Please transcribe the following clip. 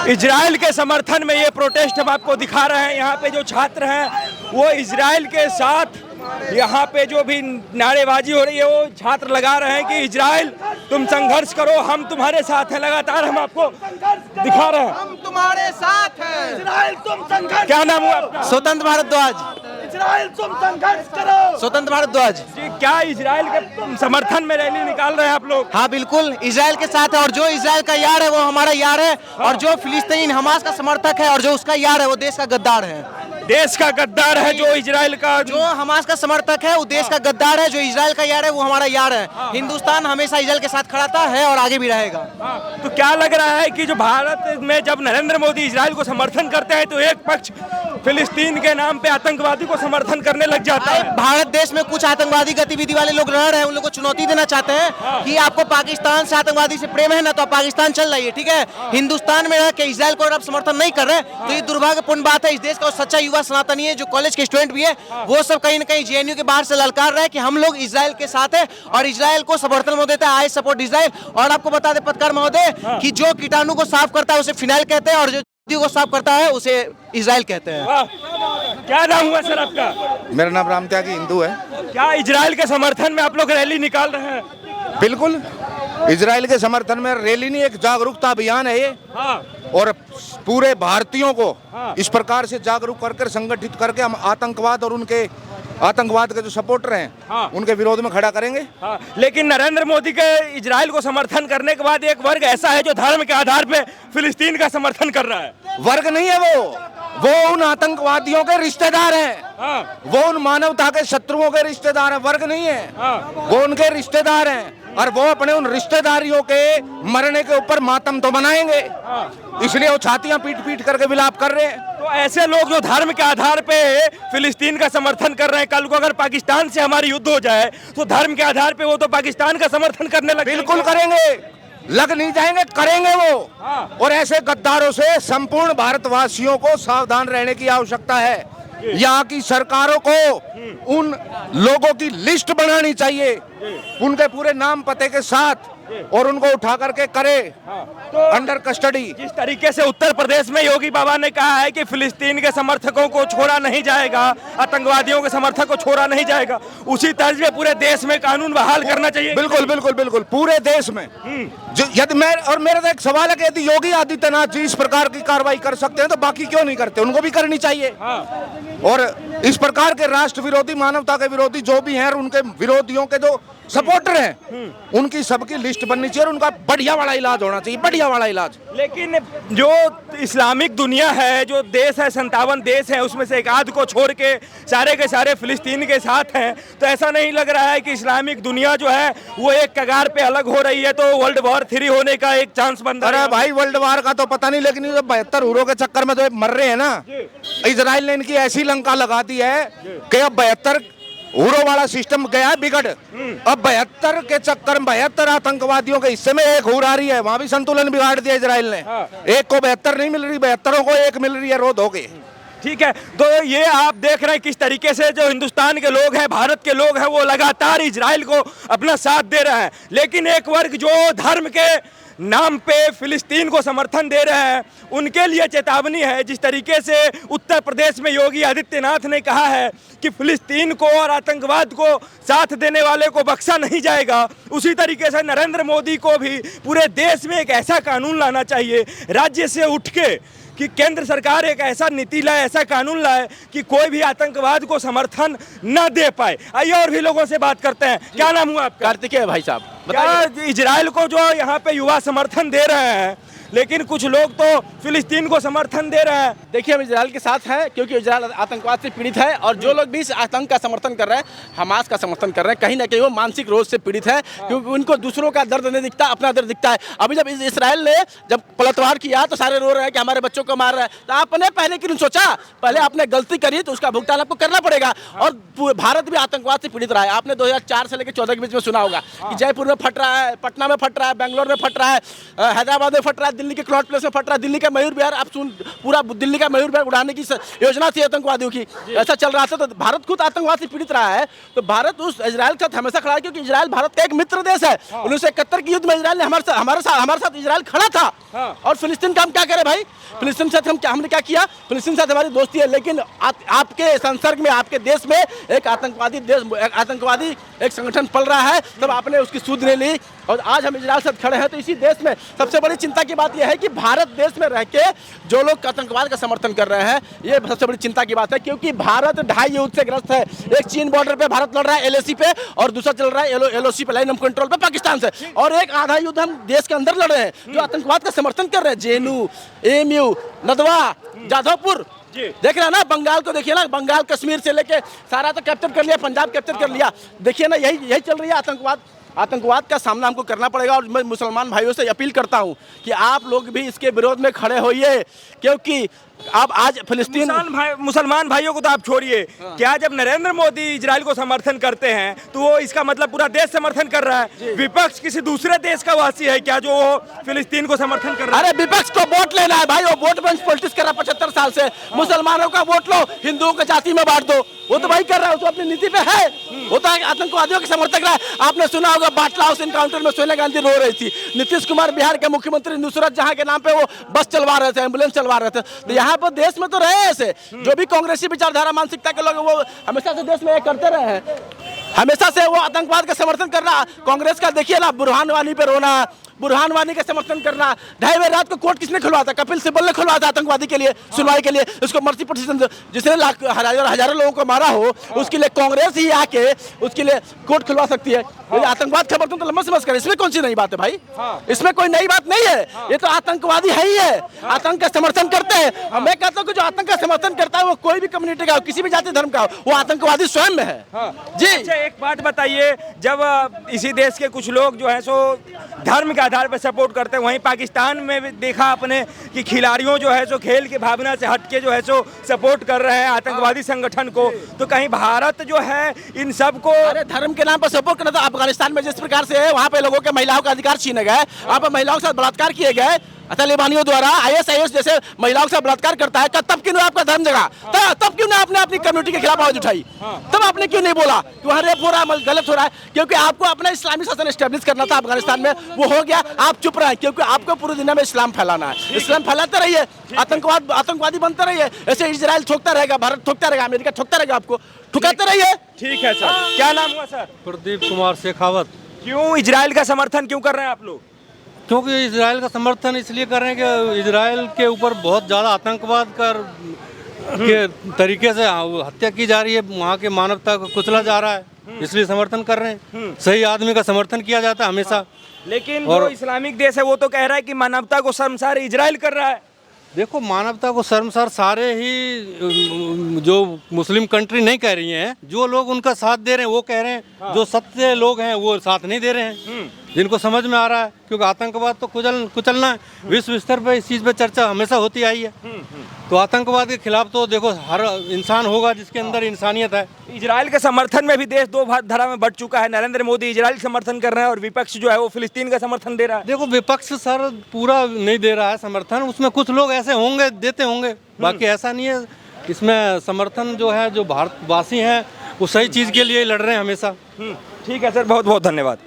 Israel के समर्थन में ये प्रोटेस्ट हम आपको दिखा रहे हैं। यहाँ पे जो छात्र हैं वो इजराइल के साथ यहाँ पे जो भी नारेबाजी हो रही है वो छात्र लगा रहे हैं कि इजराइल तुम संघर्ष करो, हम तुम्हारे साथ हैं। लगातार हम आपको दिखा रहे हैं, हम तुम्हारे साथ हैं। इजराइल तुम संघर्ष, क्या नाम हुआ आपका? स्वतंत्र भारद्वाज। इजराइल तुम संघर्ष करो। स्वतंत्र भारद्वाज जी, क्या इजराइल के समर्थन में रैली निकाल रहे हैं आप लोग? हाँ बिल्कुल, इजराइल के साथ है और जो इजराइल का यार है वो हमारा यार है और जो फिलिस्तीन हमास का समर्थक है और जो उसका यार है वो देश का गद्दार है। देश का गद्दार है जो इजराइल का, जो हमास का समर्थक है वो देश का गद्दार है, जो इजराइल का यार है वो हमारा यार है। हिंदुस्तान हमेशा इजराइल के साथ खड़ा था, है और आगे भी रहेगा। तो क्या लग रहा है कि जो भारत में जब नरेंद्र मोदी इजराइल को समर्थन करते हैं तो एक पक्ष फिलिस्तीन के नाम पे आतंकवादी को समर्थन करने लग जाता है? भारत देश में कुछ आतंकवादी गतिविधि वाले लोग रह रहे हैं, उन लोगों को चुनौती देना चाहते हैं कि आपको पाकिस्तान से आतंकवादी से प्रेम है ना, तो आप पाकिस्तान चल रही है, ठीक है। हिंदुस्तान में रह के इजराइल को अगर आप समर्थन नहीं कर रहे तो ये दुर्भाग्यपूर्ण बात है। इस देश का सच्चा युवा सनातनी है, जो कॉलेज के स्टूडेंट भी है, वो सब कहीं न कहीं जेएनयू के बाहर से ललकार रहे हैं कि हम लोग इजराइल के साथ है और इजराइल को समर्थन में देता है। I support Israel. और आपको बता दें पत्रकार महोदय कि जो कीटाणु को साफ करता है उसे फिनाइल कहते हैं और जो को साफ करता है उसे इजराइल कहते हैं। क्या नाम हुआ सर आपका? मेरा नाम राम त्यागी हिंदू है। क्या इजराइल के समर्थन में आप लोग रैली निकाल रहे हैं? बिल्कुल, इजराइल के समर्थन में रैली नहीं, एक जागरूकता अभियान है ये। और पूरे भारतीयों को इस प्रकार से जागरूक करके संगठित करके हम आतंकवाद और उनके आतंकवाद के जो सपोर्टर हैं उनके विरोध में खड़ा करेंगे। लेकिन नरेंद्र मोदी के इजराइल को समर्थन करने के बाद एक वर्ग ऐसा है जो धर्म के आधार पे फिलिस्तीन का समर्थन कर रहा है। वर्ग नहीं है वो उन आतंकवादियों के रिश्तेदार हैं। वो उन मानवता के शत्रुओं के रिश्तेदार हैं, वर्ग नहीं है। वो उनके रिश्तेदार हैं और वो अपने उन रिश्तेदारियों के मरने के ऊपर मातम तो मनाएंगे, इसलिए वो छातियां पीट पीट करके विलाप कर रहे हैं। तो ऐसे लोग जो धर्म के आधार पे फिलिस्तीन का समर्थन कर रहे हैं, कल को अगर पाकिस्तान से हमारी युद्ध हो जाए तो धर्म के आधार पे वो तो पाकिस्तान का समर्थन करने लगे। बिल्कुल करेंगे, लग नहीं जाएंगे, करेंगे वो। और ऐसे गद्दारों से संपूर्ण भारतवासियों को सावधान रहने की आवश्यकता है। यहाँ की सरकारों को उन लोगों की लिस्ट बनानी चाहिए उनके पूरे नाम पते के साथ और उनको उठा करके करे अंडर कस्टडी। जिस तरीके से उत्तर प्रदेश में योगी बाबा ने कहा है कि फिलिस्तीन के समर्थकों को छोड़ा नहीं जाएगा, आतंकवादियों के समर्थक को छोड़ा नहीं जाएगा, उसी तर्ज में पूरे देश में कानून बहाल करना चाहिए। बिल्कुल बिल्कुल बिल्कुल, पूरे देश में। यदि मेरा तो एक सवाल है कि यदि योगी आदित्यनाथ जी इस प्रकार की कार्रवाई कर सकते हैं तो बाकी क्यों नहीं करते? उनको भी करनी चाहिए। और इस प्रकार के राष्ट्र विरोधी, मानवता के विरोधी जो भी हैं, उनके विरोधियों के जो सपोर्टर हैं, उनकी सबकी लिस्ट बननी चाहिए और उनका बढ़िया वाला इलाज होना चाहिए, बढ़िया वाला इलाज। लेकिन जो इस्लामिक दुनिया है, जो देश है, 57 देश है, उसमें से एक आध को छोड़ के सारे के सारे फिलिस्तीन के साथ हैं, तो ऐसा नहीं लग रहा है कि इस्लामिक दुनिया जो है वो एक कगार पे अलग हो रही है, तो वर्ल्ड वॉर 3 होने का एक चांस बन रहा है? अरे भाई, वर्ल्ड वॉर का तो पता नहीं, लेकिन ये 72 हुरों के चक्कर में जो मर रहे हैं ना, इजराइल ने इनकी ऐसी लंका लगा दी है कि अब 72 हुरों वाला सिस्टम गया है बिगड़। अब 72 के चक्कर में 72 आतंकवादियों के हिस्से में एक हुर आ रही है, वहां भी संतुलन बिगाड़ दिया इजराइल ने। एक को 72 नहीं मिल रही, 72 को एक मिल रही है, रोध हो गई। ठीक है, तो ये आप देख रहे हैं किस तरीके से जो हिंदुस्तान के लोग हैं, भारत के लोग हैं, वो लगातार इजराइल को अपना साथ दे रहे हैं। लेकिन एक वर्ग जो धर्म के नाम पे फिलिस्तीन को समर्थन दे रहे हैं, उनके लिए चेतावनी है। जिस तरीके से उत्तर प्रदेश में योगी आदित्यनाथ ने कहा है कि फिलिस्तीन को और आतंकवाद को साथ देने वाले को बख्शा नहीं जाएगा, उसी तरीके से नरेंद्र मोदी को भी पूरे देश में एक ऐसा कानून लाना चाहिए राज्य से उठ के कि केंद्र सरकार एक ऐसा नीति लाए, ऐसा कानून लाए कि कोई भी आतंकवाद को समर्थन न दे पाए। आइए और भी लोगों से बात करते हैं। क्या नाम हुआ आपका? कार्तिकेय भाई साहब। क्या इजराइल को जो यहाँ पे युवा समर्थन दे रहे हैं, लेकिन कुछ लोग तो फिलिस्तीन को समर्थन दे रहे हैं? देखिए, हम इजराइल के साथ हैं क्योंकि इजराइल आतंकवाद से पीड़ित है और जो लोग भी इस आतंक का समर्थन कर रहे हैं, हमास का समर्थन कर रहे हैं, कहीं ना कहीं वो मानसिक रोग से पीड़ित है, क्योंकि उनको दूसरों का दर्द नहीं दिखता, अपना दर्द दिखता है। अभी जब इजराइल ने जब पलटवार किया तो सारे रो रहे हैं कि हमारे बच्चों को मार रहा है, तो आपने पहले क्यों सोचा? पहले आपने गलती करी तो उसका भुगतान आपको करना पड़ेगा। और भारत भी आतंकवाद से पीड़ित रहा है। आपने 2004 से लेकर 14 के बीच में सुना होगा कि जयपुर में फट रहा है, पटना में फट रहा है, बेंगलोर में फट रहा है, हैदराबाद में फट रहा है, दिल्ली के क्लॉट प्लेस में फट रहा है, दिल्ली का मयूर विहार आप सुन, पूरा दिल्ली का मयूर विहार उड़ाने की योजना थी आतंकवादियों की, ऐसा चल रहा था। तो भारत खुद आतंकवाद से पीड़ित रहा है, तो भारत उस इजराइल के साथ हमेशा खड़ा है, क्योंकि इजराइल भारत का एक मित्र देश है। 1971 के युद्ध में इजराइल ने हमारे साथ इजराइल खड़ा था। और फिलिस्तीन का हम क्या करें भाई, फिलिस्तीन के साथ हमने क्या किया, फिलिस्तीन के साथ हमारी दोस्ती है, लेकिन आपके संसर्ग में, आपके देश में एक आतंकवादी एक संगठन पल रहा है, तब आपने उसकी सूद ले ली और आज हम इजराइल के साथ खड़े हैं। तो इसी देश में सबसे बड़ी चिंता की बात यह है कि भारत देश में रह के जो लोग आतंकवाद का समर्थन कर रहे हैं, ये सबसे बड़ी चिंता की बात है, क्योंकि भारत 2.5 युद्ध से ग्रस्त है। एक चीन बॉर्डर पे भारत लड़ रहा है LAC पे, और दूसरा चल रहा है LOC पे, लाइन ऑफ कंट्रोल पे, पाकिस्तान से, और एक आधा युद्ध हम देश के अंदर लड़ रहे हैं जो आतंकवाद का समर्थन कर रहे हैं। JNU, AMU, नदवा, जाधवपुर, देख रहे हैं ना, बंगाल को देखिए ना, बंगाल कश्मीर से लेके सारा तो कैप्चर कर लिया, पंजाब कैप्चर कर लिया। देखिए ना, यही चल रही है। आतंकवाद का सामना हमको करना पड़ेगा। और मैं मुसलमान भाइयों से अपील करता हूं कि आप लोग भी इसके विरोध में खड़े होइए, क्योंकि आप आज फिलिस्तीन मुसलमान भाइयों को तो आप छोड़िए, क्या जब नरेंद्र मोदी इजराइल को समर्थन करते हैं तो वो इसका मतलब पूरा देश समर्थन कर रहा है? विपक्ष किसी दूसरे देश का वासी है क्या जो वो फिलिस्तीन को समर्थन कर रहा है? अरे विपक्ष को वोट लेना है भाई, वो वोट बैंक पॉलिटिक्स कर रहा है 75 साल से। मुसलमानों का वोट लो, हिंदुओं को जाति में बांट दो, वो तो भाई कर रहा है, वो तो अपनी नीति पे है, वो तो आतंकवादियों के समर्थक रहा है। आपने सुना होगा बाटला हाउस एनकाउंटर में सोनिया गांधी रो रही थी, नीतीश कुमार बिहार के मुख्यमंत्री नुसरत जहां के नाम पे वो बस चलवा रहे थे, एम्बुलेंस चलवा रहे थे। तो यहाँ पर देश में तो रहे ऐसे जो भी कांग्रेसी विचारधारा मानसिकता के लोग, वो हमेशा से देश में करते रहे हैं, हमेशा से वो आतंकवाद का समर्थन करना। कांग्रेस का देखिए ना, बुरहान वानी पे रोना, बुरहान वानी का समर्थन करना। 2:30 बजे रात को कोर्ट किसने खुलवाया था? कपिल सिब्बल ने खुलवाया था आतंकवादी के लिए, सुनवाई के लिए। उसको मर्सी पिटीशन, जिसने हजारों लोगों को मारा हो, उसके लिए कांग्रेस ही आके उसके लिए कोर्ट खुलवा सकती है। आतंकवाद का समर्थन तो लंबा समझ कर, इसमें कौन सी नई बात है भाई? इसमें कोई नई बात नहीं है, ये तो आतंकवादी है ही है, आतंक का समर्थन करते हैं। मैं कहता हूँ कि जो आतंक का समर्थन करता है वो कोई भी कम्युनिटी का हो, किसी भी जाति धर्म का हो, वो आतंकवादी स्वयं में है। जी अच्छा, एक बात बताइए, जब इसी देश के कुछ लोग जो है सो धर्म के आधार पर सपोर्ट करते हैं, वहीं पाकिस्तान में भी देखा आपने कि खिलाड़ियों जो है सो खेल की भावना से हटके जो है सो सपोर्ट कर रहे हैं आतंकवादी संगठन को, तो कहीं भारत जो है इन सब को अरे धर्म के नाम पर सपोर्ट करना था। अफगानिस्तान में जिस प्रकार से है, वहाँ पे लोगों के महिलाओं का अधिकार छीने गए, वहाँ पे महिलाओं के साथ बलात्कार किए गए तालिबानियों द्वारा। ISIS जैसे महिलाओं के साथ बलात्कार करता है, तब क्यों नहीं आपका धर्म जगा? तब क्यों नहीं आपने अपनी कम्युनिटी के खिलाफ आवाज उठाई? तब आपने क्यों नहीं बोला कि वहाँ रेप हो रहा है, गलत हो रहा है? क्योंकि आपको अपना इस्लामी शासन एस्टेब्लिश करना था अफगानिस्तान में, वो हो गया, आप चुप रहे, क्योंकि आपको पूरी दुनिया में इस्लाम फैलाना है। इस्लाम फैलाते रहिए, आतंकवादी बनते रहिए, ऐसे इजराइल ठोकता रहेगा, भारत ठोकता रहेगा, अमेरिका ठोकता रहेगा, आपको ठुकाते रहिए। ठीक है सर, क्या नाम हुआ सर? प्रदीप कुमार शेखावत। क्यों इजराइल का समर्थन क्यों कर रहे हैं आप लोग? क्योंकि इजराइल का समर्थन इसलिए कर रहे हैं कि इजराइल के ऊपर बहुत ज़्यादा आतंकवाद के तरीके से हत्या की जा रही है, वहाँ के मानवता को कुचला जा रहा है, इसलिए समर्थन कर रहे हैं। सही आदमी का समर्थन किया जाता है हमेशा। लेकिन जो इस्लामिक देश है वो तो कह रहा है कि मानवता को शर्मसार इजराइल कर रहा है। देखो, मानवता को शर्मसार सारे ही जो मुस्लिम कंट्री नहीं कह रही हैं, जो लोग उनका साथ दे रहे हैं वो कह रहे हैं, जो सत्य लोग हैं वो साथ नहीं दे रहे हैं, जिनको समझ में आ रहा है। क्योंकि आतंकवाद तो कुचलना है, विश्व स्तर पर इस चीज़ पे चर्चा हमेशा होती आई है। तो आतंकवाद के खिलाफ तो देखो हर इंसान होगा जिसके अंदर इंसानियत है। इजराइल के समर्थन में भी देश दो धारा में बढ़ चुका है। नरेंद्र मोदी इजराइल समर्थन कर रहे हैं और विपक्ष जो है वो फिलिस्तीन का समर्थन दे रहा है। देखो, विपक्ष सर पूरा नहीं दे रहा है समर्थन, उसमें कुछ लोग ऐसे होंगे देते होंगे, बाकी ऐसा नहीं है। इसमें समर्थन जो है, जो भारतवासी हैं वो सही चीज़ के लिए लड़ रहे हैं हमेशा। ठीक है सर, बहुत बहुत धन्यवाद।